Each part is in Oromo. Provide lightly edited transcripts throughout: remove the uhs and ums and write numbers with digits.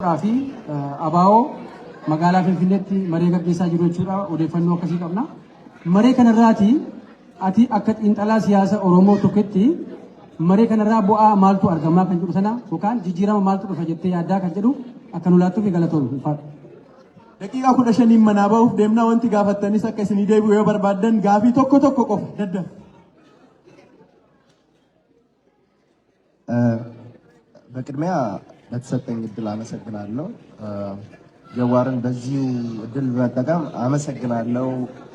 Raafi Abaa'oo magaalaa Finfinneetti maree gaggeessaa jiru jechuudha. Odeeffannoo akkasii qabna. Maree kanarraati ati akka xiinxalaa siyaasa Oromoo tokkotti maree kanarraa bu'aa maaltu argamaa kan jedhu sana yookaan jijjiirama maaltu dhufa jettee yaaddaa kan jedhu akka nu laattuuf galatoomne. Daqiiqaa 15 manaa ba'uuf deemnaa wanti gaafattanis akka isinii deebi'u yoo barbaaddan gaafii tokko qofa dadda. በቅድሚያ ለተሰጠኝ እድል አመሰግናለሁ። ጀዋርን በዚሁ እድል በመጠቀም አመሰግናለሁ።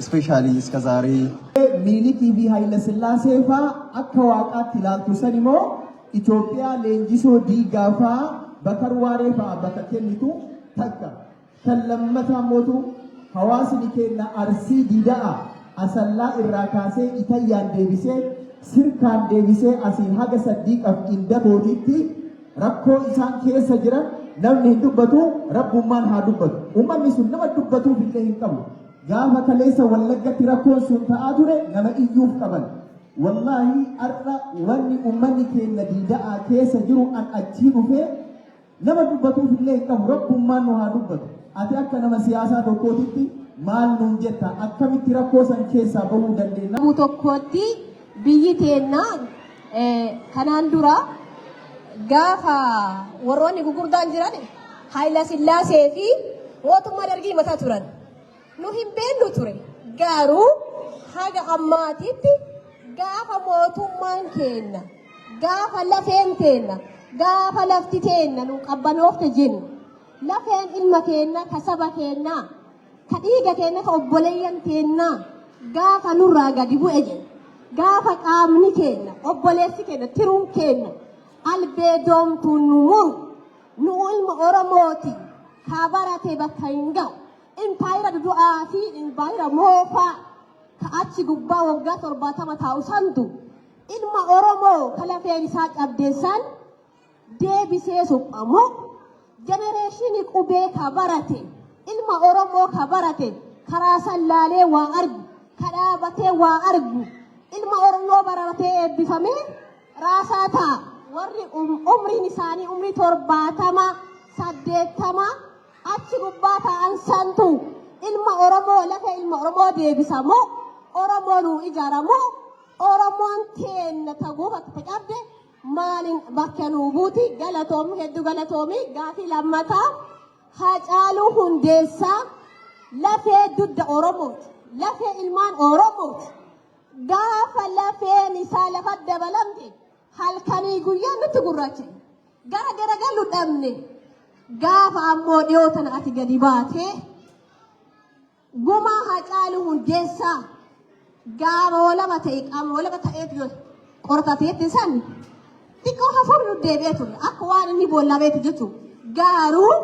ስፔሻሊ እስከዛሬ ሚኒ ቲቪ ኃይለ ሥላሴ ፋ አከዋቃት ይላልቱ ሰኒሞ ኢትዮጵያ ሌንጂሶ ዲጋፋ በከርዋሬ ፋ በከከኒቱ ተካ ከለመታ ሞቱ ሐዋስኒ ኬና አርሲ ዲዳአ አሰላ ኢራካሴ ኢተያን ዴቢሴ ስርካን ዴቢሴ አሲን ሀገ ሰዲቀፍ ኢንደቦቲቲ rakkoo isaan keessa jiran namni hin dubbatu rabbummaan haa dubbatu. Uummanni sun nama dubbatuuf illee hin qabu. Gaafa kaleessa Wallaggatti rakkoon sun ta'aa ture nama iyyuuf qaban. Wallaahi har'a wanni uummanni keenya diida'aa keessa jiru an achii dhufee nama dubbatuuf illee hin qabu rabbummaan nu haa dubbatu. Ati akka nama siyaasaa tokkootitti maal nuun jetta akkamitti rakkoo san keessaa bahuu dandeenya? Nama tokkootti biyyi teennaa kanaan dura gaafa warroonni gurguddaan jiran Haayila Sillaasee fi mootummaa dargii mataa turan. Nu hin beeknu ture. Garuu haga ammaatitti gaafa mootummaan keenya, gaafa lafeen keenya, gaafa lafti keenya nu qabbanoofte jennu, lafeen ilma keenya, ka saba keenya, ka dhiiga keenya, ka obboleeyyan keenya, gaafa nurraa gadi bu'e jenna. Gaafa qaamni keenya, obboleessi keenya, tiruun keenya, albeedoomtu nu muru nu ilma Oromooti kabarate bakka hin ga'u impaayira du'aa fi impaayira moofaa ka achi gubbaa waggaa 70 taa'u santu ilma Oromoo ka lafeen isaa cabdeessan deebisee suphamoo jenereeshinii qubee kabarate ilma Oromoo kabarate karaa sallaalee waa argu kadhaabatee waa argu ilma Oromoo baratee eebbifamee raasaa ta'a. warri umriin isaanii umrii 70 80 achi gubbaa ta'an santu ilma Oromoo lafa ilma Oromoo deebisamoo Oromoo nu ijaaramoo Oromoon teenna taguu bakka qabde maalin bakka nu buuti galatoomi hedduu galatoomi gaafii lammataa Haacaaluu Hundeessaa lafee dudda Oromooti lafee ilmaan Oromooti gaafa lafeen isaa lafa dabalamte halkanii guyyaa nutti gurraache gara galu dhabne gaafa ammoo dhiyootan ati gadi baatee gumaa Haacaaluu Hundeessaa gaafa walaba ta'e qaama walaba ta'eetu yoo qortateetti san xiqqoo hafuurri nu deebi'ee ture akka waan inni boollabeeti jechuudha. Garuu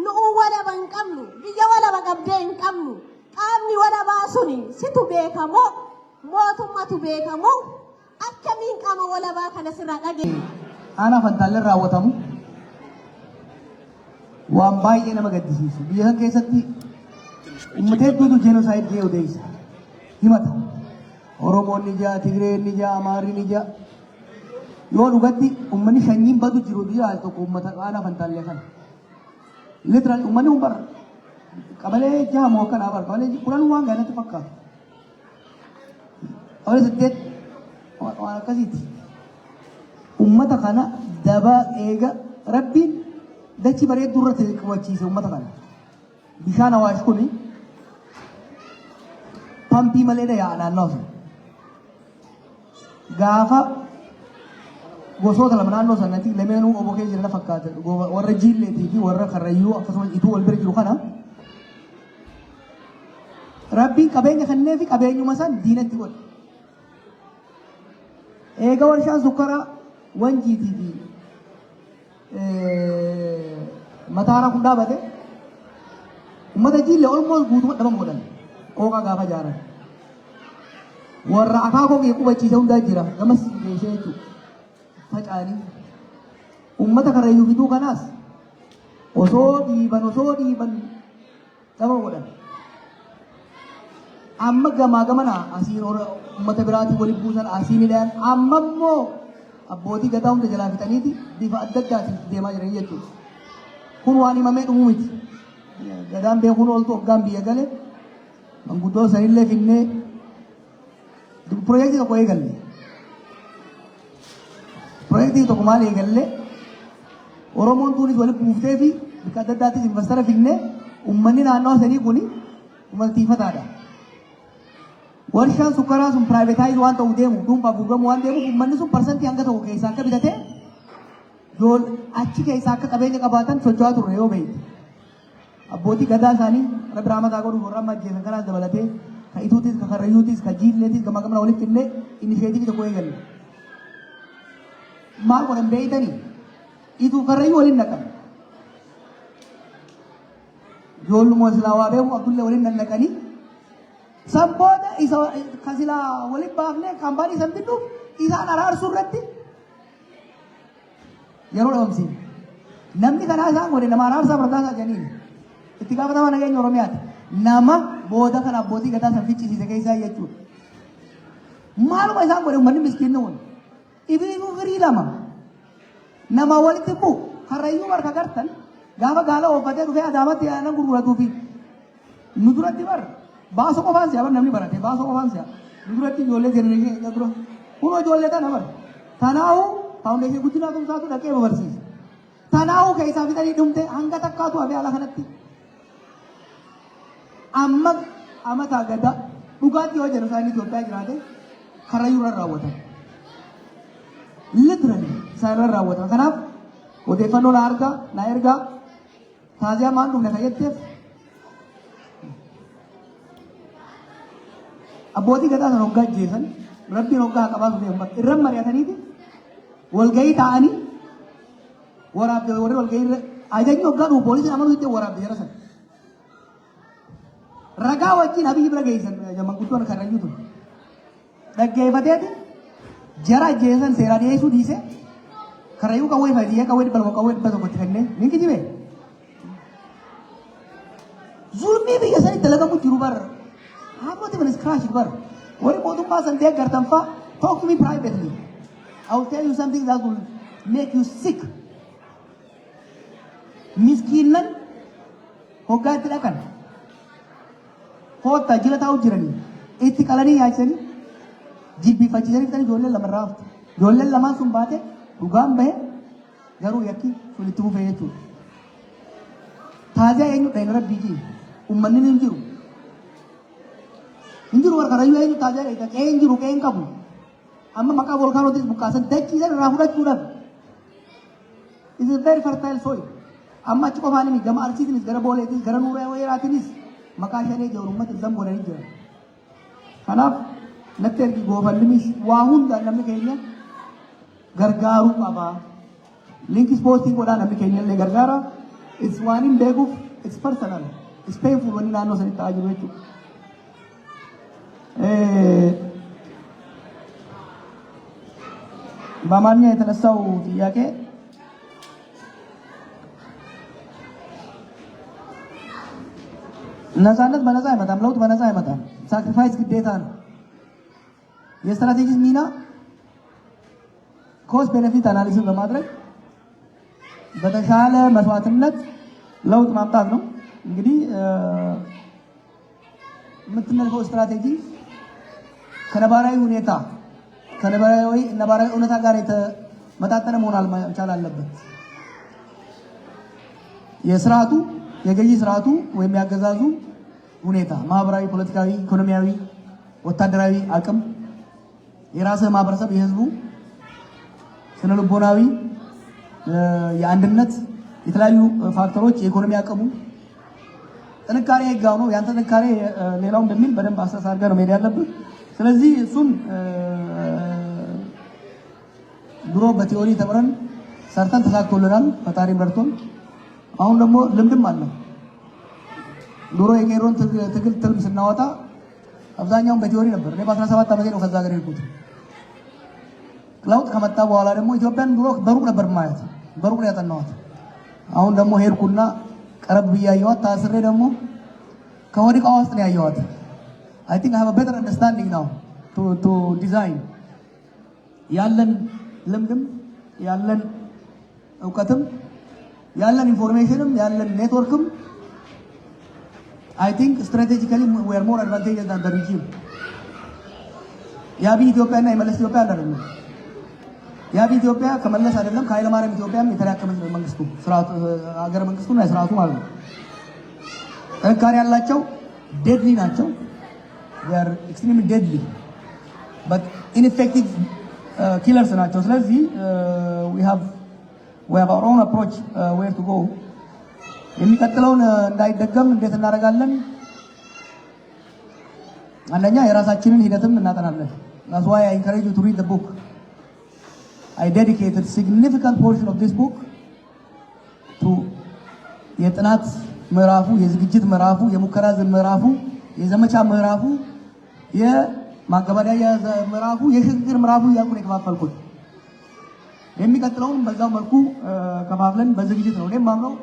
nu'uu walaba hin qabnu biyya walaba qabdee hin qabnu qaamni walabaa suni situ beekamoo mootummatu beekamoo akkamiin qaama walabaa kana sirraa dhageenya. Aanaa fantaallee raawwatamu waan baay'ee nama gaddisiisu. Biyya kana keessatti uummata hedduutu jenosaayid jee odeessa. Himata. Oromoon ni jaa, Tigreen ni jaa, Amaarri ni jaa. Yoo dhugatti uummanni sanyiin badu jiru biyya al tokko uummata aanaa fantaallee kana. Literaal uummanni humbar qabalee jaha moo kanaa bar qabalee kuran waan gaanatti fakkaatu. Qabalee saddeet waan akkasiiti. Uummata kana dabaa eega rabbiin dachi bareedduu irratti qabachiise uummata kana. Bishaan Awaash kuni pampii malee yaa naannoo sun. Gaafa gosoota lama naannoo sanatti lameenuu obokee jiran fakkaata. Warra Jiilleetii fi warra Karrayyuu akkasumas ituu wal bira jiru kana rabbiin qabeenya kannee fi qabeenyuma san diinatti godhe. Eega warshaan sukkaraa wanjiitii fi mataara kun dhaabate uummata Jiillee olmoos guutuma dhaban godhan qooqaa gaafa jaaran. Warra akaakoo kee qubachiise hundaa jira gamas geessee jechuudha. Facaanii uummata Karrayyuu fiduu kanaas osoo dhiiban dhaban godhan. Amma gamaa gamana asiin uummata biraatiin waliin buusan asiinidhaan amma immoo abbootii gadaa hunda jalaa fixaniiti bifa adda addaatiin deemaa jiran jechuudha. kun waan himamee dhumu miti gadaan beekuun ooltu hoggaan biyya gale manguddoo sanillee finnee projektii tokko eegalle projektii tokko maal eegalle Oromoon tuunis walitti buuftee fi bakka adda addaattis investara finnee uummanni naannoo sanii kuni uummaltiifataadha. Warshaan sukkaraa sun piraayivetaayizii waan ta'u deemu dhuunfaa gurguramu waan deemuuf uummanni sun parsantii hanga ta'u keessaa akka bitatee achi keessaa akka qabeenya qabaatan socho'aa turre yoo beekte. Abbootii gadaa isaanii rabbi raamataa godhuuf warra amma ajjeesan kanaas dabalatee ka ituutis ka karrayyuutis ka jiilleetis gama gamana walitti illee inisheetiivii tokko eegalle. Maal godhan beeytanii ituu karrayyuu waliin naqan. Ijoolluma islaawaa beeku abdullee waliin naqanii sabboota isa kasilaa waliin baafnee kaampaanii isan binnuuf isaan araarsuu irratti yeroo dhabamsiin. Namni kanaa isaan godhe nama araarsaa barbaadaa jedhaniin itti gaafatama nageenya Oromiyaati. Nama booda kan abbootii gadaa san ficcisiise keessaa jechuudha. Maaluma isaan godhe uummanni miskiinni kun ibiifuu firii lama nama walitti bu'u karrayyuu barka gartan gaafa gaala ooffatee dhufee adaamatti aannan gurguratuu fi nu duratti bar baasoo qofaan si'a bar namni barate baasoo qofaan si'a nu duratti ijoollee jenereeshinii dura kunoo ijoollee tana bar tanaahu faawundeeshinii guddinaa tumsaatu dhaqee barsiisa. Tanaahu keessaa fixanii dhumte hanga takkaatu hafee ala kanatti. Amma amataa gadaa dhugaatti yoo jedhu isaanii Itoophiyaa jiraate karrayyuu irra raawwatan. Literally isaan irra raawwatan. Kanaaf odeeffannoo na ergaa taaziyaa maan dhumne fayyadteef abbootii gadaa sana hoggaa ajjeesan rabbiin hoggaa haa qabaatu ta'e irra mari'ataniiti walgahii taa'anii waraabde warri walgahii irra ajajni hoggaa dhufu poolisiin amanuu itti waraabde jara sana. Ragaa wajjin abiyyi bira geessan manguddoon karrayyuu ture. Dhaggeeffateeti jara ajjeesan seeraan dhiyeessuu dhiise karrayyuu qawwee fayyadee qawwee dhibba qawwee dhibba tokkotti kennee ni kijibee. Zulmii biyya sanii dalagamu jiru bar. I'm not even scratching bar. Warri mootummaa san deeggartan faa talk to me privately. I will tell you something that will make you sick. Miskiinan hoggaa itti dhaqan. Hoota jila taa'u jiranii itti qalanii yaachisanii jibbifachiisanii fixanii ijoolleen lama irraa hafte. Ijoolleen lamaan sun baate dhugaan bahe garuu yakki sun itti fufee jechuudha. Taaziyaa eenyu dhayina rabbiiti uummanni ni jiru. Hin jiru warra karrayyuu eenyu taaziyaa dhayita qe'ee hin jiru qe'ee hin qabu. Amma maqaa volkaanootis buqqaasan dachiisan irraa fudhachuudhaaf. It is very fertile soil. Amma achi qofaan inni gama arsiitinis gara booleetis gara nuuraa weeraatinis maqaa shanee jiru uummata isaan godhanii jiran. Kanaaf natti ergi goofallimis waa hunda namni keenya gargaaruu qaba. Linkis poostii godhaa namni keenya illee gargaara. It's waan hin beekuuf it's personal. It's painful wanni naannoo sanitti ta'aa jiru jechuudha. በአማርኛ የተነሳው ጥያቄ ነፃነት በነፃ አይመጣም፣ ለውጥ በነፃ አይመጣም። ሳክሪፋይስ ግዴታ ነው። የስትራቴጂክ ሚና ኮስት ቤኔፊት አናሊሲስ በማድረግ በተሻለ መስዋዕትነት ለውጥ ማምጣት ነው። እንግዲህ የምትነድፈው ስትራቴጂ ከነባራዊ ሁኔታ ከነባራዊ እውነታ ጋር የተመጣጠነ መሆን መቻል አለበት። የስርዓቱ የገዢ ስርዓቱ ወይም ያገዛዙ ሁኔታ ማህበራዊ፣ ፖለቲካዊ፣ ኢኮኖሚያዊ፣ ወታደራዊ አቅም የራስህ ማህበረሰብ የህዝቡ ስነ ልቦናዊ የአንድነት የተለያዩ ፋክተሮች የኢኮኖሚ አቅሙ ጥንካሬ ህጋው ነው። ያንተ ጥንካሬ ሌላው እንደሚል በደንብ አሰስ አድርገህ ነው መሄድ ያለብህ። ስለዚህ እሱን ድሮ በቲዮሪ ተምረን ሰርተን ተሳክቶልናል፣ ፈጣሪም ረድቶን። አሁን ደግሞ ልምድም አለ። ድሮ የቄሮን ትግል ትልም ስናወጣ አብዛኛውን በቲዮሪ ነበር። እኔ በ17 ዓመቴ ነው ከዛ ሀገር የሄድኩት። ለውጥ ከመጣ በኋላ ደግሞ ኢትዮጵያን ድሮ በሩቅ ነበር ማየት፣ በሩቅ ነው ያጠናኋት። አሁን ደግሞ ሄድኩና ቀረብ ብዬ አየኋት። ታስሬ ደግሞ ከወዲቃ ውስጥ ነው ያየኋት። I think I have a better understanding now to design. ያለን ልምድም ያለን እውቀትም ያለን ኢንፎርሜሽንም ያለን ኔትወርክም I think strategically we are more advantageous than the regime. የአብይ ኢትዮጵያና የመለስ ኢትዮጵያ አይደለም። የአብይ ኢትዮጵያ ከመለስ አይደለም ከኃይለ ማርያም ኢትዮጵያም የተላከመ መንግስቱ ስርዓቱ ሀገረ መንግስቱና የስርዓቱ ማለት ነው። ጠንካራ ያላቸው deadly ናቸው። they are extremely deadly but ineffective killers ናቸው። ስለዚህ we have our own approach where to go. የሚቀጥለውን እንዳይደገም እንዴት እናደርጋለን? አንደኛ የራሳችንን ሂደትም እናጠናለን። That's why I encourage you to read the book. I dedicated significant portion of this book to የጥናት ምዕራፉ፣ የዝግጅት ምዕራፉ፣ የሙከራ ምዕራፉ፣ የዘመቻ ምዕራፉ፣ የማገባደያ ምዕራፉ፣ የሽግግር ምዕራፉ እያልኩ ነው የከፋፈልኩት። የሚቀጥለውን በዛው መልኩ ከፋፍለን በዝግጅት ነው። እኔም ማምነው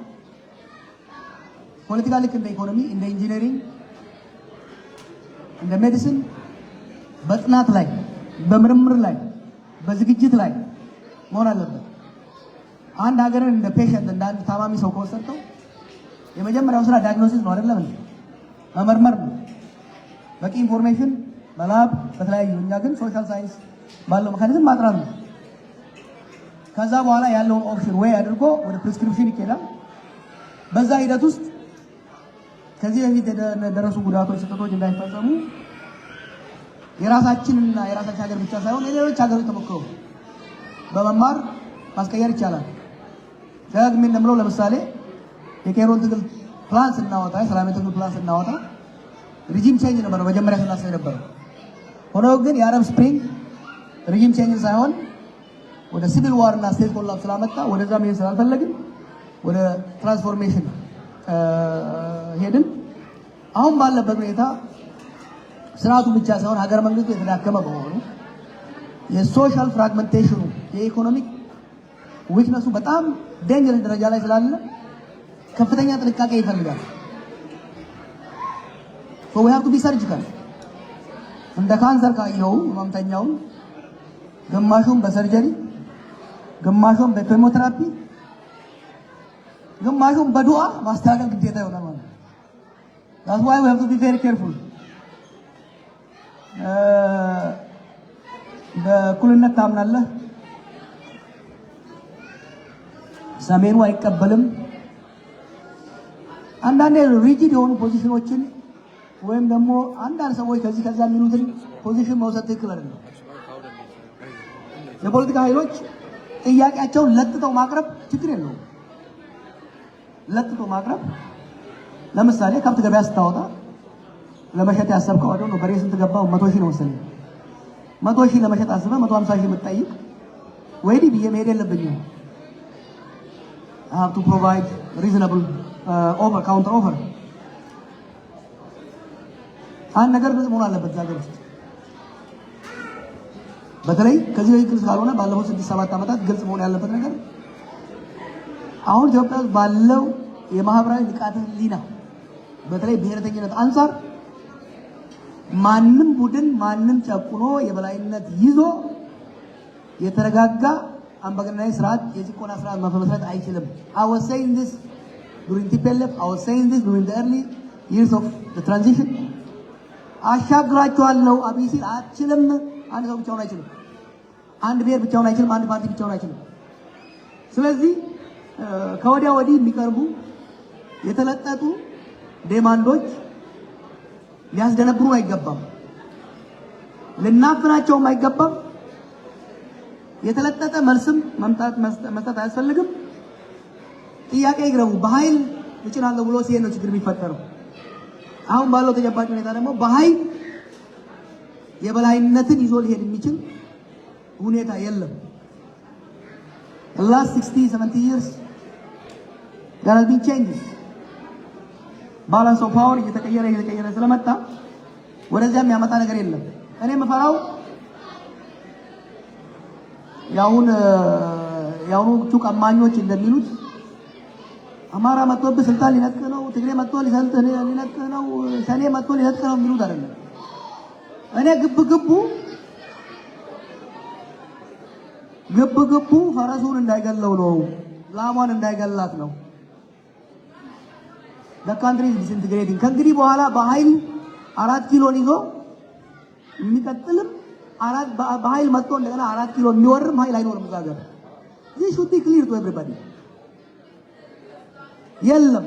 ፖለቲካ ልክ እንደ ኢኮኖሚ፣ እንደ ኢንጂነሪንግ፣ እንደ ሜዲሲን በጥናት ላይ በምርምር ላይ በዝግጅት ላይ መሆን አለበት። አንድ ሀገርን እንደ ፔሸንት እንደ አንድ ታማሚ ሰው ከወሰድከው የመጀመሪያው ስራ ዳያግኖሲስ ነው አይደለም እንዴ? መመርመር ነው። በቂ ኢንፎርሜሽን በላብ በተለያዩ እኛ ግን ሶሻል ሳይንስ ባለው መካኒዝም ማጥራት ነው። ከዛ በኋላ ያለውን ኦፕሽን ወይ አድርጎ ወደ ፕሪስክሪፕሽን ይኬዳል። በዛ ሂደት ውስጥ ከዚህ በፊት የደረሱ ጉዳቶች፣ ስህተቶች እንዳይፈጸሙ የራሳችንና የራሳችን ሀገር ብቻ ሳይሆን የሌሎች ሀገሮች ተሞክሮ በመማር ማስቀየር ይቻላል። ደግሜ እንደምለው ለምሳሌ የኬሮን ትግል ፕላን ስናወጣ፣ የሰላም ትግል ፕላን ስናወጣ ሪጂም ቼንጅ ነበር መጀመሪያ ስናስብ ነበር። ሆኖ ግን የአረብ ስፕሪንግ ሪጂም ቼንጅ ሳይሆን ወደ ሲቪል ዋር እና ስቴት ኮላፕስ ስላመጣ ወደዛ መሄድ ስላልፈለግን ወደ ትራንስፎርሜሽን ሄድን። አሁን ባለበት ሁኔታ ስርዓቱ ብቻ ሳይሆን ሀገር መንግስቱ የተዳከመ በመሆኑ የሶሻል ፍራግመንቴሽኑ የኢኮኖሚክ ዊክነሱ በጣም ዴንጀረስ ደረጃ ላይ ስላለ ከፍተኛ ጥንቃቄ ይፈልጋል። so we have to be surgical። እንደ ካንሰር ካየው ህመምተኛውን ግማሹን በሰርጀሪ ግማሹን በኬሞቴራፒ ግማሹን በዱዓ ማስተካከል ግዴታ ይሆናል ማለት ነው። that's why we have to be very careful። በእኩልነት ታምናለህ፣ ሰሜኑ አይቀበልም። አንዳንዴ ሪጂድ የሆኑ ፖዚሽኖችን ወይም ደግሞ አንዳንድ ሰዎች ከዚህ ከዛ የሚሉትን ፖዚሽን መውሰድ ትክክል አይደለም። የፖለቲካ ኃይሎች ጥያቄያቸውን ለጥተው ማቅረብ ችግር የለውም። ለጥቶ ማቅረብ ለምሳሌ ከብት ገበያ ስታወጣ ለመሸጥ ያሰብከው አይደል ነው። በሬ ስንት ገባው? 100,000 ነው መሰለኝ። 100,000 ለመሸጥ አስበህ 150,000 የምትጠይቅ ወይዲ ብዬ መሄድ የለብኝም። I have to provide reasonable offer, counter offer። አንድ ነገር ግልጽ መሆን አለበት ዛሬ ውስጥ በተለይ ከዚህ በፊት ግልጽ ካልሆነ ባለፉት 6-7 ዓመታት ግልጽ መሆን ያለበት ነገር አሁን ኢትዮጵያ ውስጥ ባለው የማህበራዊ ንቃተ ህሊና በተለይ ብሔረተኝነት አንፃር ማንም ቡድን ማንም ጨቁኖ የበላይነት ይዞ የተረጋጋ አምባገነናዊ ስርዓት የጭቆና ስርዓት መመስረት አይችልም። I was saying this during TPLF, I was saying this during the early years of the transition። አሻግራቸዋለሁ አብይ ሲል አትችልም። አንድ ሰው ብቻውን አይችልም። አንድ ብሔር ብቻውን አይችልም። አንድ ፓርቲ ብቻውን አይችልም። ስለዚህ ከወዲያ ወዲህ የሚቀርቡ የተለጠጡ ዴማንዶች ሊያስደነብሩ አይገባም። ልናፍናቸውም አይገባም። የተለጠጠ መልስም መስጠት አያስፈልግም። ጥያቄ ይግረሙ። በኃይል እጭናለሁ ብሎ ሲሄድ ነው ችግር የሚፈጠረው። አሁን ባለው ተጨባጭ ሁኔታ ደግሞ በኃይል የበላይነትን ይዞ ሊሄድ የሚችል ሁኔታ የለም። the last 60-70 years there has been changes። balance of power እየተቀየረ ስለመጣ ወደዚያም ያመጣ ነገር የለም። እኔ የምፈራው ያሁኑ ቀማኞች እንደሚሉት አማራ መጥቶብህ ስልጣን ሊነጥቅህ ነው፣ ትግሬ መጥቶ ሊነጥቅህ ነው፣ ሸኔ መጥቶ ሊነጥቅህ ነው የሚሉት አይደለም። እኔ ግብ ግቡ ፈረሱን እንዳይገለው ነው፣ ላሟን እንዳይገላት ነው። the country is disintegrating ከእንግዲህ በኋላ በኃይል 4 ኪሎን ይዞ የሚቀጥልም በኃይል መጥቶ እንደገና 4 ኪሎ የሚወርም ኃይል አይኖርም እዛ ሀገር። this should be clear to everybody። የለም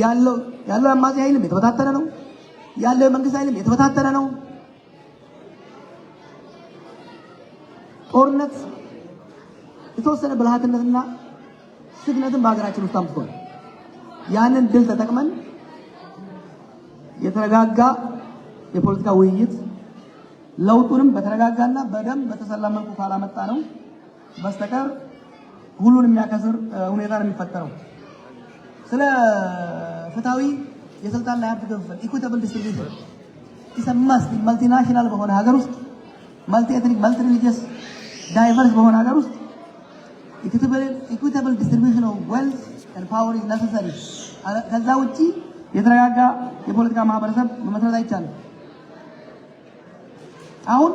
ያለው አማጺ ኃይልም የተበታተነ ነው። ያለው መንግስት ኃይልም የተበታተነ ነው። ጦርነት የተወሰነ ብልሃትነትና ስግነትን በሀገራችን ውስጥ አምጥቷል። ያንን ድል ተጠቅመን የተረጋጋ የፖለቲካ ውይይት ለውጡንም በተረጋጋና በደም በተሰላ መልኩ ካላመጣ ነው በስተቀር ሁሉን የሚያከስር ሁኔታ ነው የሚፈጠረው። ስለ ፍትሃዊ የስልጣን ላይ ሀብት ክፍፍል ኢኩዊታብል ዲስትሪቢዩሽን ይሰማስ ማልቲናሽናል በሆነ ሀገር ውስጥ ማልቲ ኤትኒክ ማልቲ ሪሊጂየስ ዳይቨርስ በሆነ ሀገር ውስጥ ኢኩዊታብል ዲስትሪቢዩሽን ኦፍ ዌልዝ ኤንድ ፓወር ኢዝ ነሰሰሪ። ከዛ ውጪ የተረጋጋ የፖለቲካ ማህበረሰብ መመስረት አይቻልም። አሁን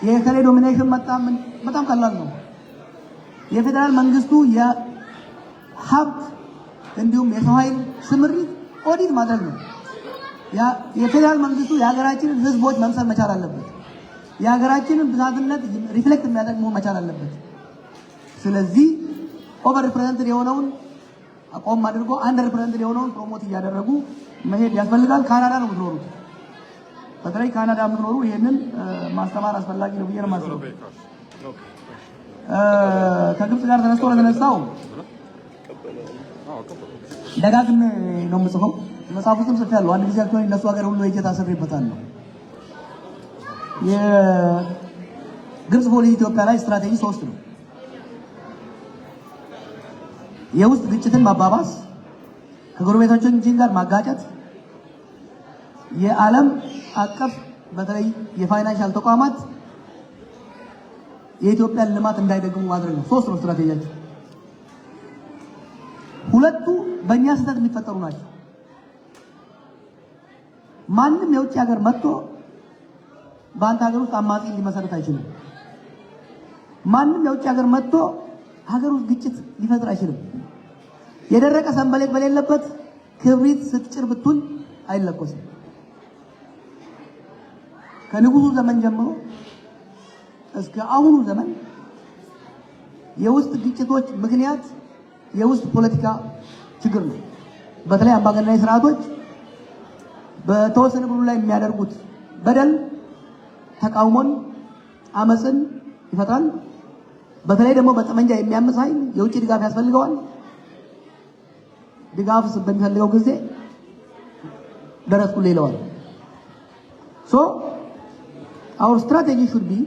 የከሌ ዶሚኔሽን በጣም ቀላል ነው። የፌደራል መንግስቱ የሀብት እንዲሁም የሰው ኃይል ስምሪት ኦዲት ማድረግ ነው። የፌደራል መንግስቱ የሀገራችንን ህዝቦች መምሰል መቻል አለበት። የሀገራችንን ብዛትነት ሪፍሌክት የሚያደርግ መሆን መቻል አለበት። ስለዚህ ኦቨር ሪፕሬዘንትድ የሆነውን አቆም አድርጎ አንደር ሪፕሬዘንትድ የሆነውን ፕሮሞት እያደረጉ መሄድ ያስፈልጋል። ካናዳ ነው የምትኖሩት። በተለይ ካናዳ የምትኖሩ ይሄንን ማስተማር አስፈላጊ ነው ብዬ ነው የማስበው። ከግብጽ ጋር ተነስቶ ለተነሳው ደጋግሜ ነው የምጽፈው። መጽሐፍ ውስጥም ጽፌያለሁ። አንድ ጊዜ አልኩኝ እነሱ ሀገር ሁሉ ሄጄ ታስሬበታለሁ። የግብጽ ፖሊሲ ኢትዮጵያ ላይ ስትራቴጂ 3 ነው። የውስጥ ግጭትን ማባባስ፣ ከጎረቤቶቻችን ጋር ማጋጨት፣ የዓለም አቀፍ በተለይ የፋይናንሻል ተቋማት የኢትዮጵያን ልማት እንዳይደግሙ ማድረግ ነው። 3 ነው ስትራቴጂያቸው። ሁለቱ በእኛ ስህተት የሚፈጠሩ ናቸው። ማንም የውጭ ሀገር መጥቶ በአንተ ሀገር ውስጥ አማጺ ሊመሰረት አይችልም። ማንም የውጭ ሀገር መጥቶ ሀገር ውስጥ ግጭት ሊፈጥር አይችልም። የደረቀ ሰንበሌጥ በሌለበት ክብሪት ስትጭር ብትል አይለኮስም። ከንጉሱ ዘመን ጀምሮ እስከ አሁኑ ዘመን የውስጥ ግጭቶች ምክንያት የውስጥ ፖለቲካ ችግር ነው። በተለይ አምባገነናዊ ስርዓቶች በተወሰነ ብሉ ላይ የሚያደርጉት በደል ተቃውሞን፣ አመፅን ይፈጥራል። በተለይ ደግሞ በጠመንጃ የሚያምጽ ኃይል የውጭ ድጋፍ ያስፈልገዋል። ድጋፍ በሚፈልገው ጊዜ ደረስኩ ይለዋል። ሶ our strategy should be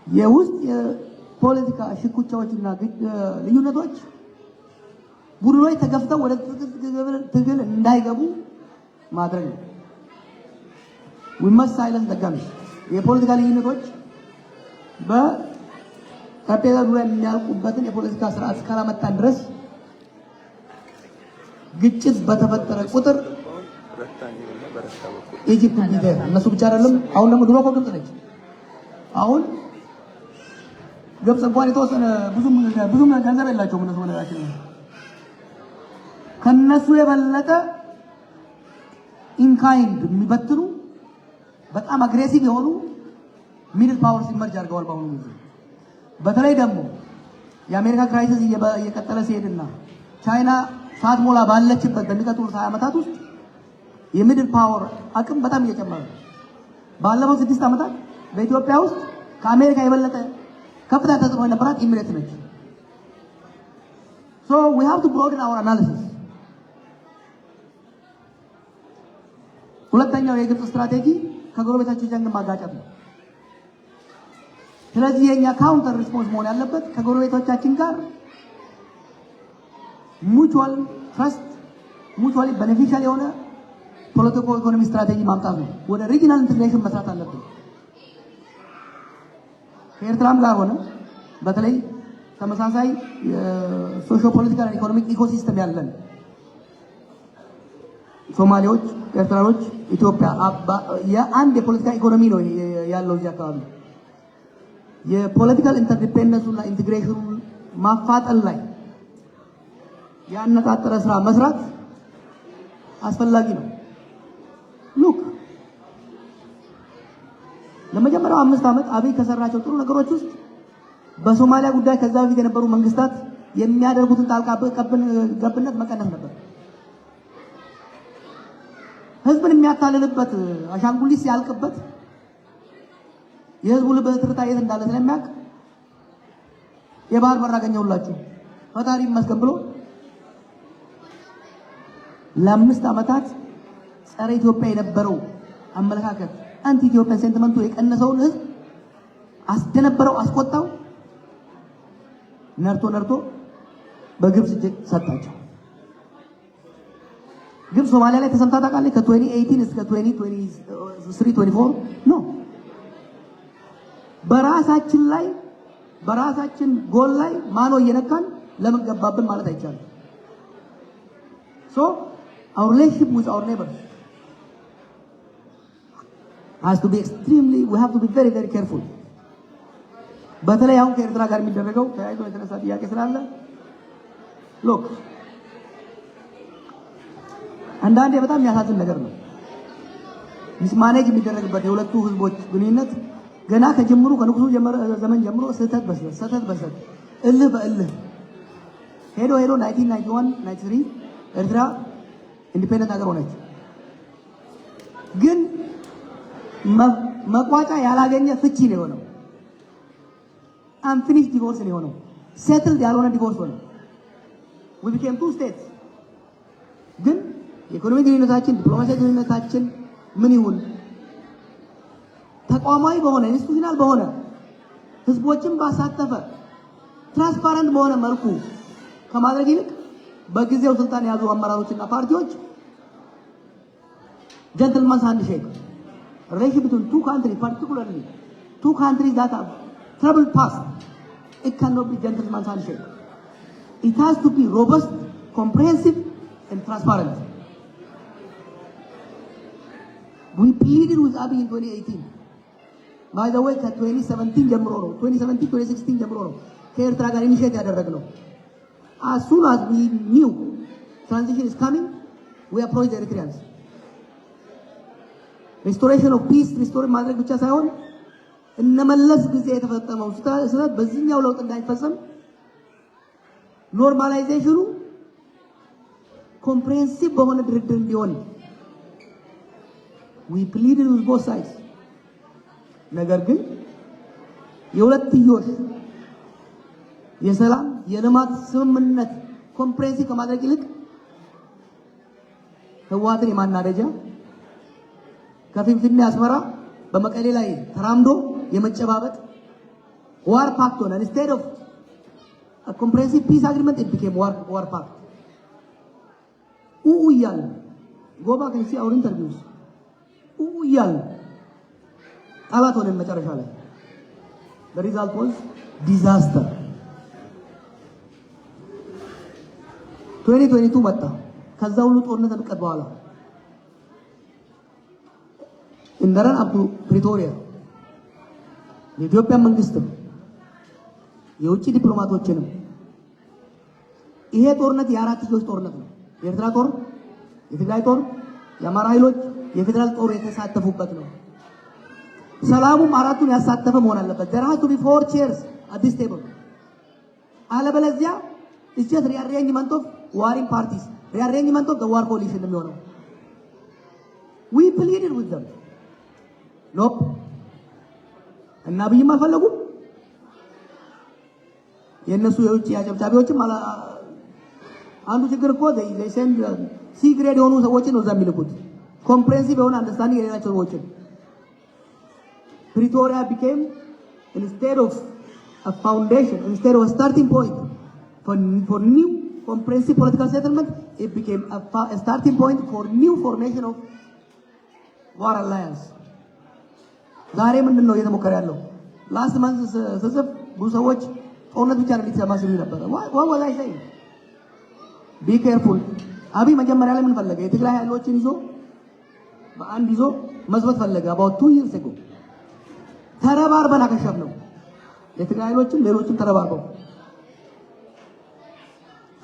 የውስጥ የፖለቲካ ሽኩቻዎችና ልዩነቶች ቡድኖች ተገፍተው ወደ ትግል እንዳይገቡ ማድረግ ነው። we must silence the guns። የፖለቲካ ልዩነቶች በጠረጴዛ ዙሪያ የሚያልቁበትን የፖለቲካ ስርዓት እስካላመጣን ድረስ ግጭት በተፈጠረ ቁጥር ኢጂፕት ቢደር እነሱ ብቻ አይደለም። አሁን ደግሞ ድሮ ግብጽ ነች። አሁን ግብጽ እንኳን የተወሰነ ብዙም ገንዘብ የላቸውም እነሱ ወለዳችን ነው። ከነሱ የበለጠ ኢንካይንድ የሚበትኑ በጣም አግሬሲቭ የሆኑ ሚድል ፓወርስ ኢመርጅ አድርገዋል በአሁኑ ጊዜ። በተለይ ደግሞ የአሜሪካ ክራይሲስ እየቀጠለ ሲሄድና ቻይና ሳትሞላ ባለችበት በሚቀጥሉት 20 ዓመታት ውስጥ የሚድል ፓወር አቅም በጣም እየጨመረ ነው። ባለፈው 6 ዓመታት በኢትዮጵያ ውስጥ ከአሜሪካ የበለጠ ከፍተኛ ተጽዕኖ የነበራት ኢሚሬት ነች። so we have to broaden our analysis። ሁለተኛው የግብጽ ስትራቴጂ ከጎረቤታችን ጋር ማጋጨት ነው። ስለዚህ የኛ ካውንተር ሪስፖንስ መሆን ያለበት ከጎረቤቶቻችን ጋር ሙቹዋል ትረስት ሙቹዋሊ ቤኔፊሻል የሆነ ፖለቲኮ ኢኮኖሚ ስትራቴጂ ማምጣት ነው። ወደ ሪጂናል ኢንተግሬሽን መስራት አለብን። ከኤርትራም ጋር ሆነ በተለይ ተመሳሳይ ሶሾ ፖለቲካል ኢኮኖሚክ ኢኮሲስተም ያለን ሶማሌዎች፣ ኤርትራዎች፣ ኢትዮጵያ የአንድ የፖለቲካ ኢኮኖሚ ነው ያለው እዚህ አካባቢ። የፖለቲካል ኢንተርዲፔንደንሱና ኢንቴግሬሽኑ ማፋጠን ላይ ያነጣጠረ ስራ መስራት አስፈላጊ ነው። ሉክ ለመጀመሪያው 5 ዓመት አብይ ከሰራቸው ጥሩ ነገሮች ውስጥ በሶማሊያ ጉዳይ ከዛ በፊት የነበሩ መንግስታት የሚያደርጉትን ጣልቃ ገብነት መቀነስ ነበር። ህዝብን የሚያታልልበት አሻንጉሊት ሲያልቅበት የህዝቡ ልብ ትርታ የት እንዳለ ስለሚያውቅ የባህር በር አገኘሁላችሁ ፈጣሪ ይመስገን ብሎ ለ5 ዓመታት ጸረ ኢትዮጵያ የነበረው አመለካከት አንቲ ኢትዮጵያን ሴንቲመንቱ የቀነሰውን ህዝብ አስደነበረው፣ አስቆጣው። ነርቶ በግብጽ እጅ ሰጣቸው። ግብጽ ሶማሊያ ላይ ተሰምታ ታውቃለች? ከ2018 እስከ 2023-24 ነው። በራሳችን ጎል ላይ ማኖ እየነካን ለምን ገባብን ማለት አይቻልም። So our relationship with our neighbors has to be we have to be very very careful. በተለይ አሁን ከኤርትራ ጋር የሚደረገው ተያይዞ የተነሳ ጥያቄ ስላለ ሎክ አንዳንዴ በጣም የሚያሳዝን ነገር ነው። ሚስማኔጅ የሚደረግበት የሁለቱ ህዝቦች ግንኙነት ገና ከጅምሩ ከንጉሱ ዘመን ጀምሮ ስህተት በስህተት እልህ በእልህ ሄዶ 1991 93 ኤርትራ ኢንዲፔንደንት ሀገር ሆነች። ግን መቋጫ ያላገኘ ፍቺ ነው የሆነው። unfinished divorce ነው የሆነው። settled ያልሆነ ዲቮርስ ሆነ። we became two states። ግን የኢኮኖሚ ግንኙነታችን ዲፕሎማሲያዊ ግንኙነታችን ምን ይሁን ተቋማዊ በሆነ ኢንስቲትዩሽናል በሆነ ህዝቦችን ባሳተፈ ትራንስፓረንት በሆነ መልኩ ከማድረግ ይልቅ በጊዜው ስልጣን የያዙ አመራሮችና ፓርቲዎች gentleman's handshake relationship between two countries, particularly two countries that have troubled past, it cannot be gentleman's handshake. It has to be robust, comprehensive and transparent. We pleaded with Abiy in 2018. By the way, 2017 ጀምሮ ነው 2016 ጀምሮ ነው ከኤርትራ ጋር ኢኒሼት ያደረግነው። As soon as we knew transition is coming, we approached the Eritreans. Restoration of peace, restore ማድረግ ብቻ ሳይሆን እነመለስ ጊዜ የተፈጸመው ስህተት በዚህኛው ለውጥ እንዳይፈጸም ኖርማላይዜሽኑ ኮምፕሬሄንሲቭ በሆነ ድርድር እንዲሆን we pleaded with both sides። ነገር ግን የሁለትዮሽ የሰላም የልማት ስምምነት ኮምፕሬሄንሲቭ ከማድረግ ይልቅ ህወሓትን የማናደጃ ከፊንፊኔ አስመራ በመቀሌ ላይ ተራምዶ የመጨባበጥ ዋር ፓክት ሆነ። instead of a comprehensive peace agreement it became war pact። እያለ go back and see our interviews እያለ ጠላት ሆነ መጨረሻ ላይ the result was disaster። 2022 መጣ። ከዛ ሁሉ ጦርነት ተቀጥ በኋላ እንደረን አፕ ፕሪቶሪያ የኢትዮጵያ መንግስትም የውጭ ዲፕሎማቶችንም ይሄ ጦርነት የአራትዮሽ ጦርነት ነው። የኤርትራ ጦር፣ የትግራይ ጦር፣ የአማራ ኃይሎች፣ የፌደራል ጦር የተሳተፉበት ነው። ሰላሙም አራቱን ያሳተፈ መሆን አለበት። there has to be 4 chairs at this table። አለበለዚያ it's just rearrangement of warring parties, rearrangement of the war coalition የሚሆነው። we pleaded with them nope እና አብይም አልፈለጉም። የነሱ የውጭ አጨብጫቢዎችም አንዱ ችግር እኮ they send C grade የሆኑ ሰዎችን ነው እዛ የሚልኩት። ኮምፕሬሄንሲቭ የሆነ አንደርስታንዲንግ የሌላቸው ሰዎችን Pretoria became instead of a foundation, instead of a starting point for new comprehensive political settlement, it became a starting point for new formation of war alliance። ዛሬ ምንድነው እየተሞከረ ያለው? ላስት መንዝ ስጽፍ ብዙ ሰዎች ጦርነት ብቻ ነው ሊሰማ ሲሉ ነበር። what was I saying? be careful። አብይ መጀመሪያ ላይ ምን ፈለገ? የትግራይ ኃይሎችን ይዞ በአንድ ይዞ መዝበት ፈለገ about 2 years ago። ተረባርበን አከሸፍነው። የትግራይ ኃይሎችን ሌሎችም ተረባርበው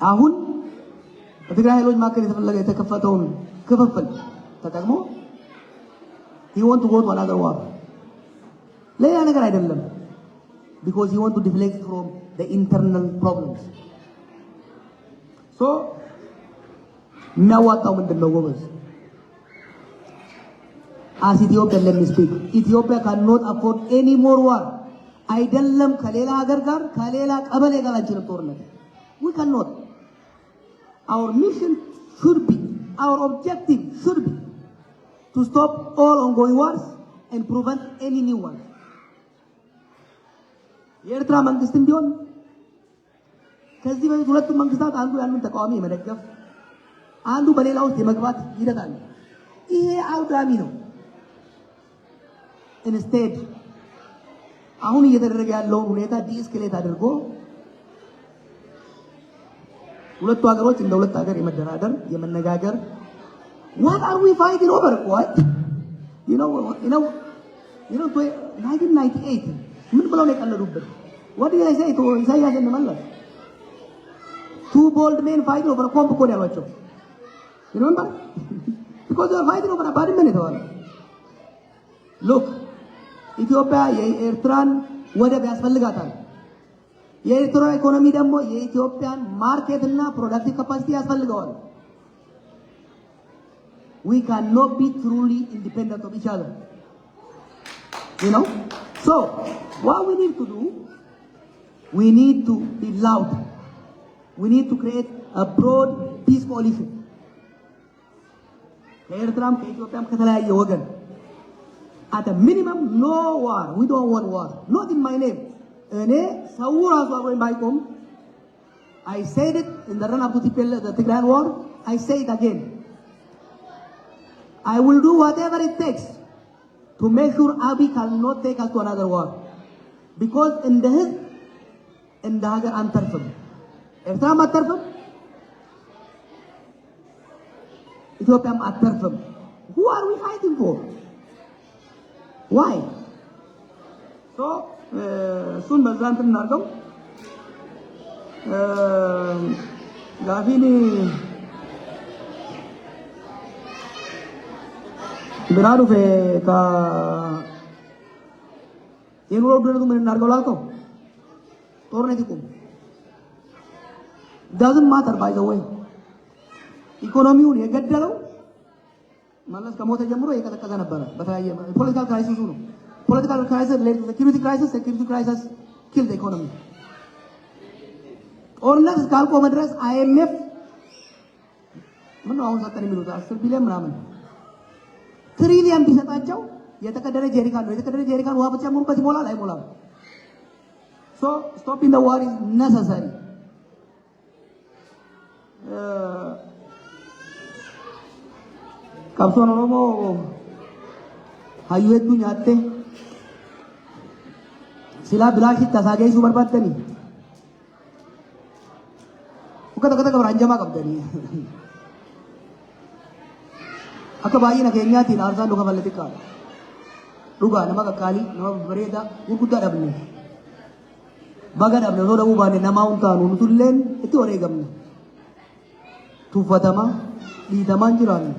አሁን በትግራይ ኃይሎች መካከል የተከፈተውን ክፍፍል ተጠቅሞ he want to go to another war ሌላ ነገር አይደለም because he want to deflect from the internal problems so የሚያዋጣው ምንድነው ጎበዝ as Ethiopia let me speak Ethiopia cannot afford any more war አይደለም ከሌላ ሀገር ጋር ከሌላ ቀበሌ ጋር አንችልም ጦርነት we cannot our mission should be our objective should be to stop all ongoing wars and prevent any new ones የኤርትራ መንግስትም ቢሆን ከዚህ በፊት ሁለቱም መንግስታት አንዱ ያንን ተቃዋሚ የመደገፍ አንዱ በሌላ ውስጥ የመግባት ሂደት አለ ይሄ አውዳሚ ነው ኢንስቴድ አሁን እየተደረገ ያለውን ሁኔታ ዲስክሌት አድርጎ ሁለቱ ሀገሮች እንደ ሁለት ሀገር የመደራደር የመነጋገር what are we fighting over what you know 1998 ምን ብለው ነው የቀለዱበት what did I say to ኢሳያስ እንመለስ two bold men fighting over ኮምፕ ኮድ ያሏቸው you remember because they are fighting over a bad minute look ኢትዮጵያ የኤርትራን ወደብ ያስፈልጋታል የኤርትራ ኢኮኖሚ ደግሞ የኢትዮጵያን ማርኬት እና ፕሮዳክቲቭ ካፓሲቲ ያስፈልገዋል we cannot be truly independent of each other you know so what we need to do we need to be loud we need to create a broad peace coalition ከኤርትራም ከኢትዮጵያም ከተለያየ ወገን at a minimum no war we don't want war not in my name እኔ ሰው ራሱ አብሮኝ ባይቆም I said it in the run up to the Tigray war I say it again I will do whatever it takes to make sure Abiy cannot take us to another war because in the ሀገር አንተርፍም ኤርትራም አተርፍም ኢትዮጵያም አተርፍም who are we fighting for why so እሱን በዛ እንትን እናድርገው ጋፊኒ ብራዱ ፈካ የኑሮ ውድነቱ ምን እናድርገው ላልከው ጦርነት ይቁም doesn't matter by the way ኢኮኖሚውን የገደለው መለስ ከሞተ ጀምሮ የቀዘቀዘ ነበረ በተለያየ ፖለቲካል ክራይሲሱ ነው political crisis led to security crisis killed the economy ጦርነት እስካልቆመ ድረስ IMF ምን ነው አሁን ሰጠን የሚሉት 10 ቢሊዮን ምናምን ትሪሊየን ቢሰጣቸው የተቀደደ ጀሪካን ነው የተቀደደ ጀሪካን ውሃ ብትጨምሩበት ይሞላል አይሞላም so stopping the war is necessary qabsoon oromoo hayyuu hedduu nyaatte sila bilaashii tasaageessuu barbaadanii ukkata kata qabra hanjamaa qabdanii akka baay'ina keenyaatiin aarsaan dhuga falle xiqqaadha dhugaa nama qaqqaalii nama bareedaa gurguddaa dhabne baga dhabne osoo dhabuu baanne namaa huntaanu nutulleen itti wareegamne tuffatamaa dhiitamaan jiraanne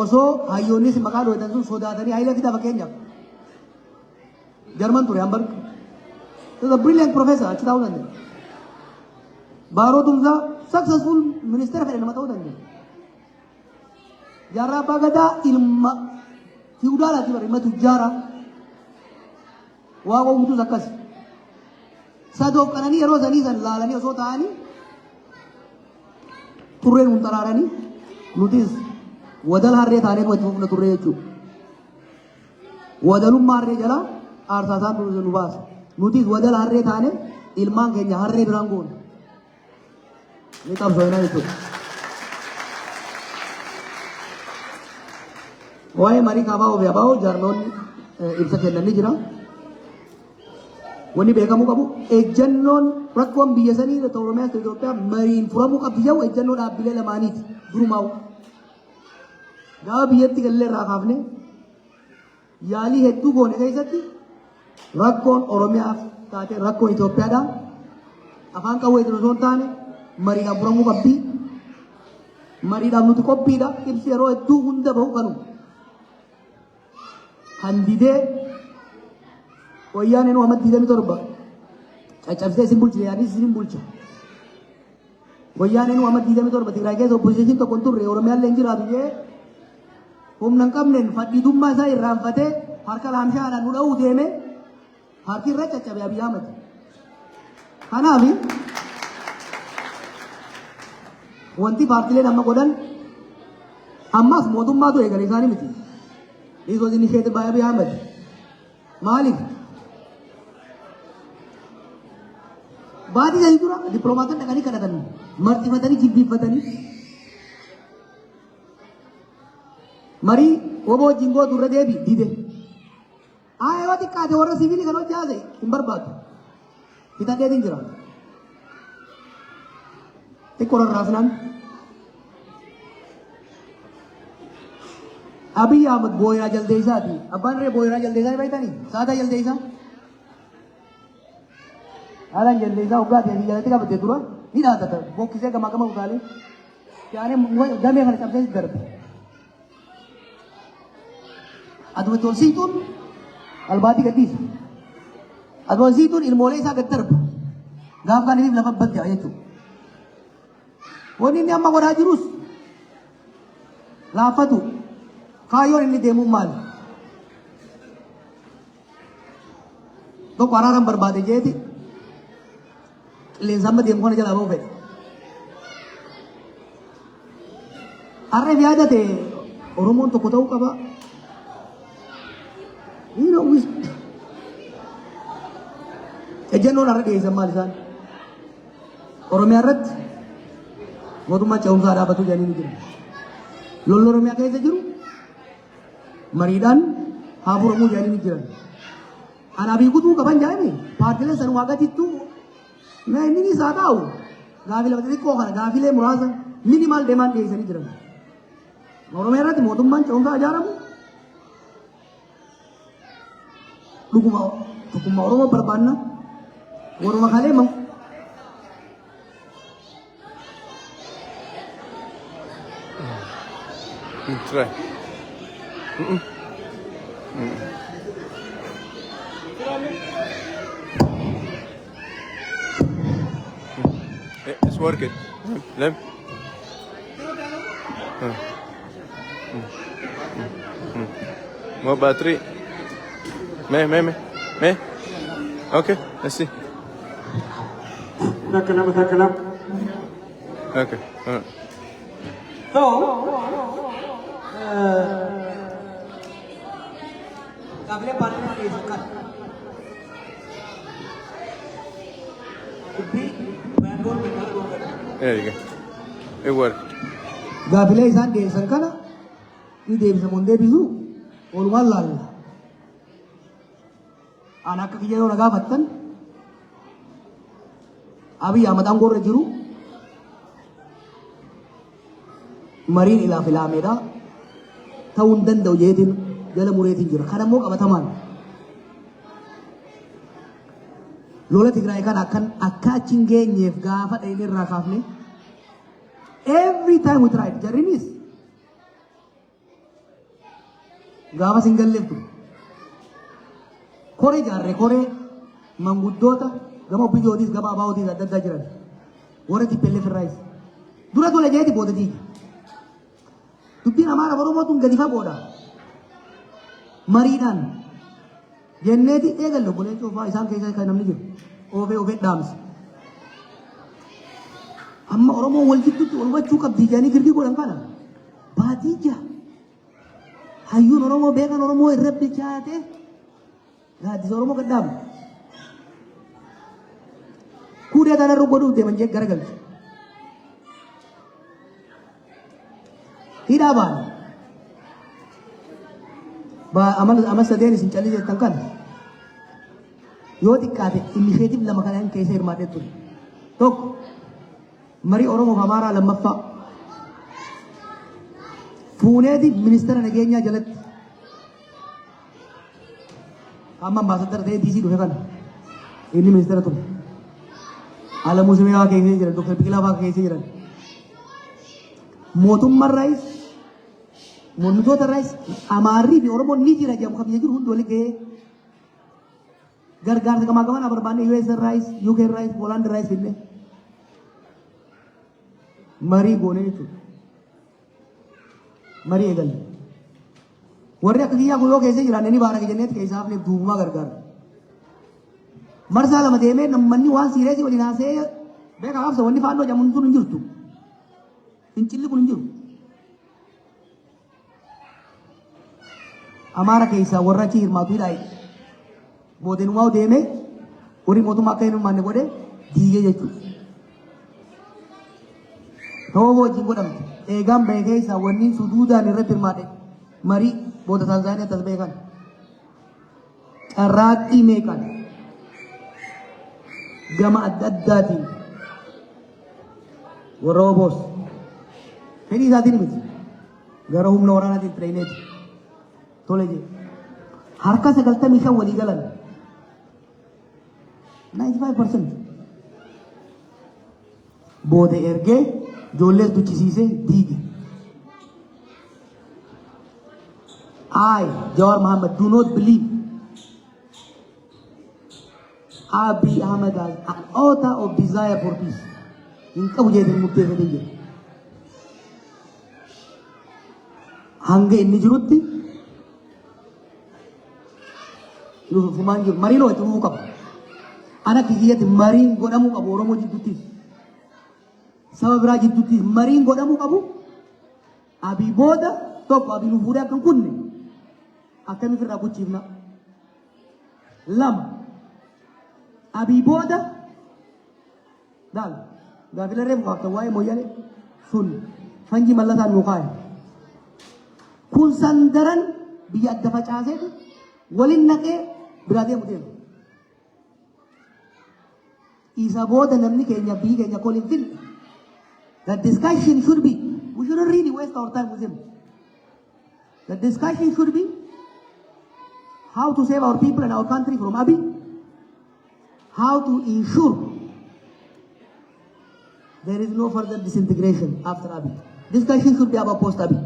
osoo hayyoonnis maqaa dhohitan sun sodaatanii hayila fitaa fakkeenyaaf German to Hamburg. He's a brilliant professor. Achi ta'uu danda'a. Baaroo Tumsaa successful ministeera fedhe nama ta'uu danda'a. Jaarraa Abbaa Gadaa ilma fiudaalaati bara ilma tujjaaraa. Waaqoo guutuus akkas. Sadoof qananii yeroo sanii san laalanii osoo ta'anii turreen hun xaraaranii nutis wadal harree taanee wajji fufna turree jechuudha. Wadalummaa harree jalaa arsasaan nu baasa nutis wadal harree taane ilmaan keenya harree biraan goone ni qabsoofnaa jechuudha waa'ee marii kaabaa ofii abaa'oo jaarnoonni ibsa kennanii jira wanni beekamuu qabu ejjannoon rakkoon biyya sanii Oromiyaa Itoophiyaa mariin furamuu qabdi jedhu ejjannoo dhaabbilee lamaaniiti durumaa'u gaafa biyyatti gallee irraa kaafne yaalii hedduu goone keessatti rakkoon Oromiyaaf taate rakkoon Itoophiyaadha afaan qawweetiin osoo hin taane mariidhaan furamuu qabdi. Mariidhaan nuti qophiidha. Ibsi yeroo hedduu hunda bahu kanu. Kan didee wayyaaneen Muhammad 27 caccabsee isin bulchine yaadis isin bulcha. Wayyaaneen Muhammad 27 Tigraay keessa opposition tokko hin turre Oromiyaan leen jiraatu jee humna hin qabneen fadhiidummaa isaa irraanfatee harka laamshaadhaan nu dha'uu deeme harki irra caccabe Abiy Ahmed. Kanaaf wanti paartileen amma godhan ammas mootummaatu eegale isaanii miti. This was initiated by Abiy Ahmed. Maaliif? Baatii sadii dura dippiloomaatonni dhaqanii kadhatan marxifatanii jibbiiffatanii marii obbo wajjin gootu irra deebi dide. Yoo xiqqaate warra siviilii kan hojii haasa'e hin barbaadu. Hidhateetiin jira. Xiqqoo rarraasnaan. Abiy Ahmed booyinaa jaldeessaati. Abbaan irree booyinaa jaldeessaa ni beektanii? Saataa jaldeessaa? Haalaan jaldeessaa hoggaa ta'e jalatti qabatee dura ni dhaatata. Bokkisee gamaa gama utaalee. Yaani damee kana cabsee darbe. Aduma tolsiituun albaatii gadhiisa. Aduma tolsiituun ilmoolee isaa gad darba. Gaaf kaaniif lafa baddaa jechuudha. Wanni inni amma godhaa jirus laafatu. Kaayyoon inni deemu maali? Tokko araaraan barbaade jeeti qilleensa amma deemu kana jalaa ba'u fedhe. Harreef yaadate Oromoon tokko ta'uu qaba. Ejjennoon har'a dhiyeessan maal isaan? Oromiyaa irratti mootummaa ce'umsaa dhaabatu jedhanii ni jiru. Lolli Oromiyaa keessa jiru mariidhaan haa furamuu jedhanii ni jiran. Anaafi guutuu qaban jedhame paartileen san waaqatittuu inni isaa taa'u gaafii lafa xixiqqoo kana gaafilee muraasa minimaal deemaan dhiyeessanii jiran. Oromiyaa irratti mootummaan ce'umsaa ijaaramu dhuguma tokkummaa Oromoo barbaanna waruma kalee Try. It's working. Lem. More battery. Me. Okay, let's see. Okay. So, kabinet parti diisukkan. Kubbi bandol benar. There you go. It worked. Gaafilee isaan dhiyeessan kana ni deebisamuun deebisu walumaan laalla. Aan akka kiyya yoo na gaafattan Abiy Ahmed aangoo irra jiru mariin ilaaf ilaameedha ta'uu hin danda'u jeetiin jala mureetiin jira. Kan ammoo qabatamaan lola Tigraay kana akka achi hin geenyeef gaafa dhayinee irraa kaafne every time we tried jarrinis gaafa singalleeftu koree jaarree koree manguddoota gama biyyootis gama abaa'ootis adda addaa jiran warra tippellee firraayis dura tole jeeti boodatii dubbiin amaara Oromootuun gadi fagoodha mariidhaan jenneeti eegallo golee cuufaa isaan keessaa kan namni jiru ofee dhaamsi. Amma Oromoo wal jidduutti wal hubachuu qabdii jedhanii girgii godhan kana baatii jaha hayyuun Oromoo beekan Oromoo irra bichaate gaaddisa Oromoo gadhaabu. Kuudee kanarra godhuuf deeman jee garagalchu. Hidhaa baana. Amma sadeen isin calli jettan kana yoo xiqqaate initiative lama kanaan keessa hirmaatee ture. Tokko marii Oromoo fi Amaaraa lammaffaa fuuneeti ministeera nageenyaa jalatti amma ambaasadara ta'ee DC dhufe kana inni ministeera ture. Alamuu Simeeyaa keessa jiran, Dr. Biqilaa fa'aa keessa jiran. Mootummaan raayis, mormitoota raayis, Amaarrii fi Oromoon ni jira jedhamu kan biyya jiru hundi walii gahee gargaarsa gamaa gamaa barbaanne US raayis, UK raayis, Poland raayis finne. Marii goonee jechuudha. Marii eegalle. Warri akka kiyyaa kun yoo keessa jiran inni baara jenneetti keessaaf leef duubumaa gargaara. Marsaa lama deemee namni waan siireesii waliin haasee beekaa qabsa wanni faalloo jedhamu sun hin jirtu. Fincilli kun hin jiru. Amaara keessaa warra achi hirmaatu hidhaa mootummaa deemee warri mootummaa akka hin hirmaanne godhee diigee jechuudha. Ta'uu wajjin godhamte eegaan bahee keessaa wanni suduudaan irratti hirmaate marii booda Tanzaaniyaa tas beekan. Carraaqqii meeqan gama adda addaatiin warra oboos fedhii isaatiin miti gara humna waraanaatiin tireeyineeti tole jee harka 95 walii galan 95% booda ergee ijoollees duchisiisee diige. I, Jawar Mohammed, do not believe Abiy Ahmed as an author of desire for peace. Inka buje din mukte se dinge. Hanga inni jirutti lu fuman jiru mari lo itu kap. Anak kiyat marin godamu kabu Oromo jiddutti. Sabab ra jiddutti marin godamu kabu. Abi boda tokko abi nu fuudhaa kan kunne. Akkami firraa kuchiifna. Lama abii booda daal gaafila reefu kaafta waa'ee mooyyale sun fanji mallasaan nu kaaya. Kun sandaran biyya adda facaaseetu waliin naqee biraa deemu deemu. Isa booda namni keenya biyyi keenya koliin finne. The discussion should be, we shouldn't really waste our time with him. The discussion should be how to save our people and our country from Abiy, how to ensure there is no further disintegration after Abiy. Discussion should be about post Abiy.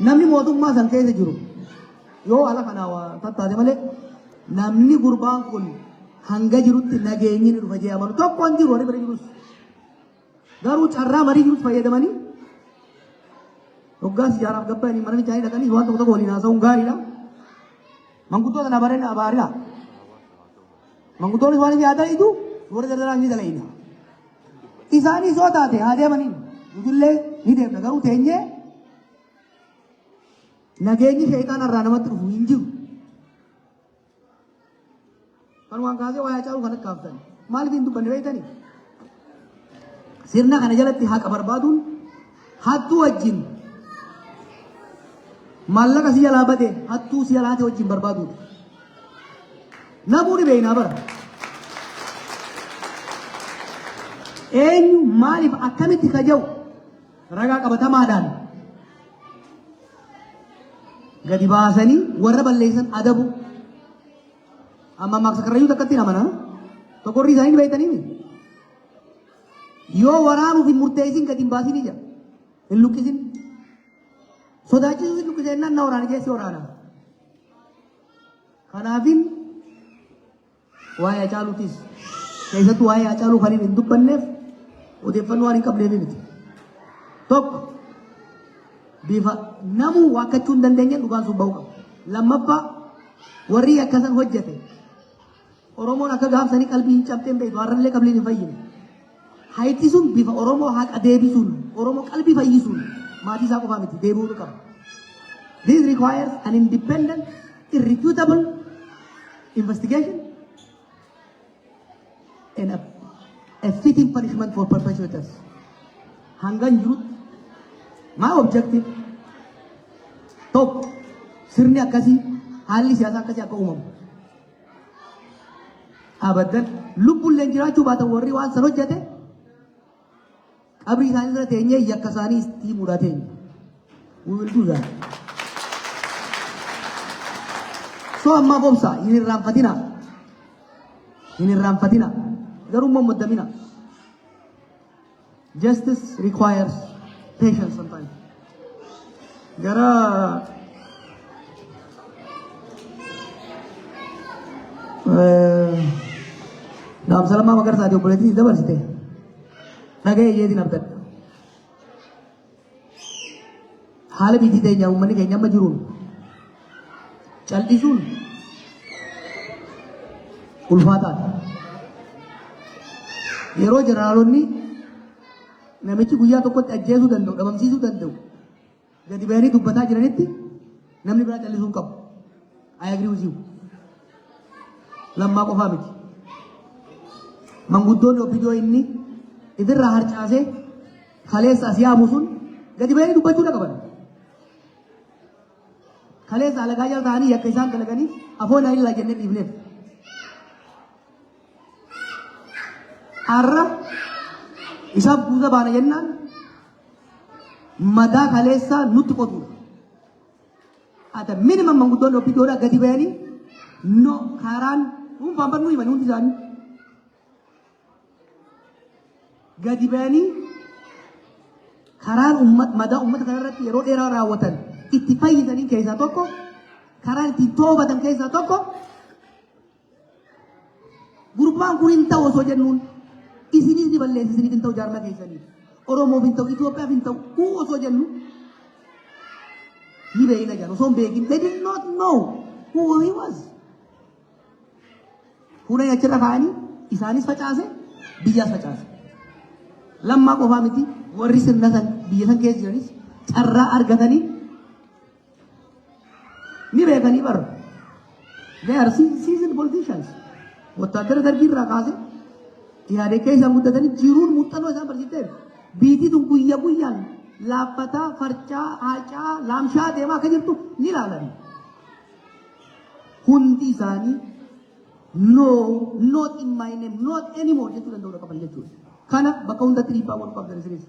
Namni mootummaa san keessa jiru yoo ala kana waa tattaate malee namni gurbaan kun hanga jirutti nageenyi ni dhufa jee amanu tokko hin jiru warri bira jirus garuu carraa marii jirus fayyadamanii hoggaas ijaaraaf gabbaanii mana mijaanii dhaqanii waan tokko tokko waliin haasa'uun gaariidha. Manguddoota na bareedna abaariidha. Manguddoonni waan yaada idu warra dardaraan ni dalayna. Isaanii soo taate haa deemanii nutullee ni deemna garuu teenyee nageenyi sheetaan irraa namatti dhufu hin jiru. Kan waan kaasee waa caalu kan akka haftan maaliif hin dubbanne beektanii? Sirna kana jalatti haqa barbaaduun hattuu wajjin maallaqa si jalaa bade hattuu si jalaa ta'e wajjin barbaaduudha. Namuu ni beeknaa bara. Eenyu maaliif akkamitti kaja'u ragaa qabatamaadhaan gadi baasanii warra balleessan adabu. Amma maksa karrayyuu takkatti namana tokkorri isaanii ni beektanii yoo waraanuuf hin murteessin gadi hin baasin ija hin lukkisin. Sodaachisuus hin lukkisee nanna waraana keessi waraana. Kanaafin waa'ee Hacaaluutis keessattuu waa'ee Hacaaluu kan hin dubbanneef odeeffannoo waan hin qabneef miti. Tokko bifa namuu waakkachuu hin dandeenye dhugaan sun bahuu qaba. Lammaffaa warri akkasan hojjete Oromoon akka gaafsanii qalbii hin cabteen beektu har'allee qalbii hin fayyine. Hayti sun bifa Oromoo haqa deebisuun Oromoo qalbii fayyisuun maatii isaa qofaa miti deebi'uu qaba. This requires an independent, irrefutable investigation and a fitting punishment for perpetrators. Hangan jirut my objective tokko sirni akkasii haalli siyaasaa akkasii akka uumamu. Abaddan lubbulleen jiraachuu baatan warri waan san hojjete qabrii isaanii irra teenyee yakka isaanii itti mudateen. We will do that. So amma bomsa hin irraanfatina. hin irraanfatina garuu immoo muddamina. Justice requires patience sometimes. Gara dhaamsa lamaa Magarsaati obboleettii dabarsite dhaga'ee yeetiin abdadha. Haala biyyi teenya uummanni keenya amma jiruun cal'isuun ulfaataadha. Yeroo jeneraalonni namichi guyyaa tokkotti ajjeesuu danda'u, dhabamsiisuu danda'u, gadi ba'anii dubbataa jiranitti namni biraa cal'isuu hin qabu. I agree with you. Lammaa qofaa miti. Manguddoonni obbidoo inni idirraa harcaasee kaleessa as yaamu sun gadi ba'anii dubbachuu qaban. Kaleessa alagaa jala ta'anii yakka isaan dalaganii afoon hin laa jennee dhiifneef. Har'a isaaf guuza baana jennaan madaa kaleessaa nutti qotuudha. Ata minimum manguddoonni obbidoodhaa gadi ba'anii no karaan dhuunfaan barnuu himan hundi isaanii gadi ba'anii karaan madaa uummata kanarratti yeroo dheeraa raawwatan itti fayyisanii keessaa tokko karaan ittiin toobatan keessaa tokko gurbaan kun hin ta'u osoo jennuun isinis ni balleessa isiniif hin ta'u jaarmaa keessanii Oromoof hin ta'u Itoophiyaaf hin ta'u kuu osoo jennu ni beekna jedhan osoo hin beekin they did not know who he was. Fuudhanii achirra kaa'anii isaanis facaase biyyaas facaase. Lammaa qofaa miti warri sirna san biyya san keessa jiranis carraa argatanii ni beekanii bara. They are seasoned politicians. Wattaadara darbii irraa kaase yaadee keessaan guddatanii jiruun muuxannoo isaan barsiiseef biitiitu guyyaa guyyaan laaffataa farcaa haacaa laamshaa deemaa akka jirtu ni ilaalani. Hundi isaanii no not in my name not anymore jechuu danda'u qaban jechuudha. Kana bakka hundatti dhiibbaa wal qabdan isinis